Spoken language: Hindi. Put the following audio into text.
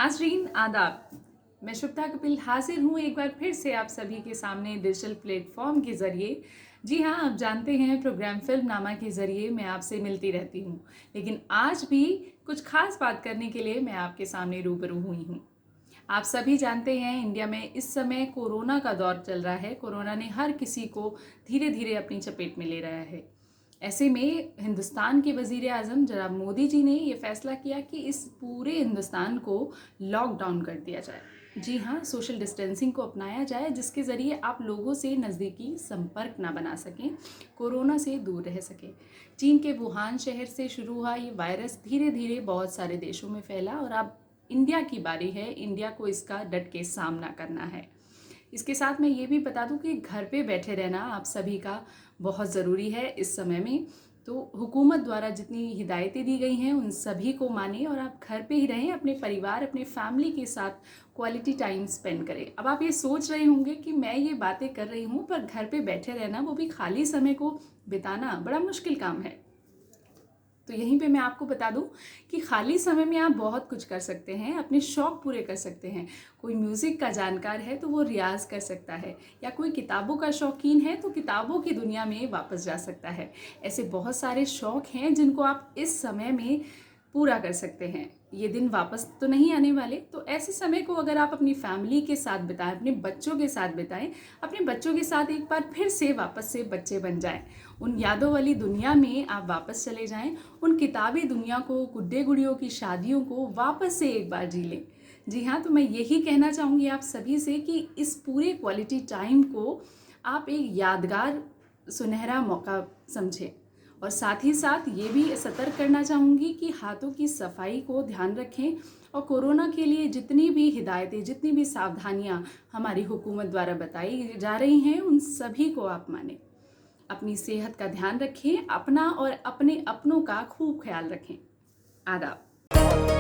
नाज़रीन आदाब, मैं शुभता कपिल हाजिर हूँ एक बार फिर से आप सभी के सामने डिजिटल प्लेटफॉर्म के ज़रिए। जी हाँ, आप जानते हैं प्रोग्राम फिल्मनामा के ज़रिए मैं आपसे मिलती रहती हूँ, लेकिन आज भी कुछ खास बात करने के लिए मैं आपके सामने रूबरू हुई हूँ। आप सभी जानते हैं इंडिया में इस समय कोरोना का दौर चल रहा है। कोरोना ने हर किसी को धीरे धीरे अपनी चपेट में ले रहा है। ऐसे में हिंदुस्तान के वज़ीर आज़म जनाब मोदी जी ने ये फैसला किया कि इस पूरे हिंदुस्तान को लॉकडाउन कर दिया जाए। जी हाँ, सोशल डिस्टेंसिंग को अपनाया जाए, जिसके ज़रिए आप लोगों से नज़दीकी संपर्क ना बना सकें, कोरोना से दूर रह सकें। चीन के वुहान शहर से शुरू हुआ ये वायरस धीरे धीरे बहुत सारे देशों में फैला और अब इंडिया की बारी है। इंडिया को इसका डट के सामना करना है। इसके साथ मैं ये भी बता दूं कि घर पे बैठे रहना आप सभी का बहुत ज़रूरी है इस समय में। तो हुकूमत द्वारा जितनी हिदायतें दी गई हैं उन सभी को माने और आप घर पे ही रहें, अपने परिवार अपने फैमिली के साथ क्वालिटी टाइम स्पेंड करें। अब आप ये सोच रहे होंगे कि मैं ये बातें कर रही हूँ पर घर पे बैठे रहना, वो भी खाली समय को बिताना बड़ा मुश्किल काम है। तो यहीं पे मैं आपको बता दूं कि खाली समय में आप बहुत कुछ कर सकते हैं, अपने शौक़ पूरे कर सकते हैं। कोई म्यूज़िक का जानकार है तो वो रियाज़ कर सकता है, या कोई किताबों का शौकीन है तो किताबों की दुनिया में वापस जा सकता है। ऐसे बहुत सारे शौक़ हैं जिनको आप इस समय में पूरा कर सकते हैं। ये दिन वापस तो नहीं आने वाले, तो ऐसे समय को अगर आप अपनी फैमिली के साथ बिताएं, अपने बच्चों के साथ बिताएं, अपने बच्चों के साथ एक बार फिर से वापस से बच्चे बन जाएं, उन यादों वाली दुनिया में आप वापस चले जाएं, उन किताबी दुनिया को, गुड्डे गुड़ियों की शादियों को वापस से एक बार जी लें। जी हाँ, तो मैं यही कहना चाहूँगी आप सभी से कि इस पूरे क्वालिटी टाइम को आप एक यादगार सुनहरा मौका समझें। और साथ ही साथ ये भी सतर्क करना चाहूँगी कि हाथों की सफाई को ध्यान रखें और कोरोना के लिए जितनी भी हिदायतें, जितनी भी सावधानियाँ हमारी हुकूमत द्वारा बताई जा रही हैं उन सभी को आप मानें। अपनी सेहत का ध्यान रखें, अपना और अपने अपनों का खूब ख्याल रखें। आदाब।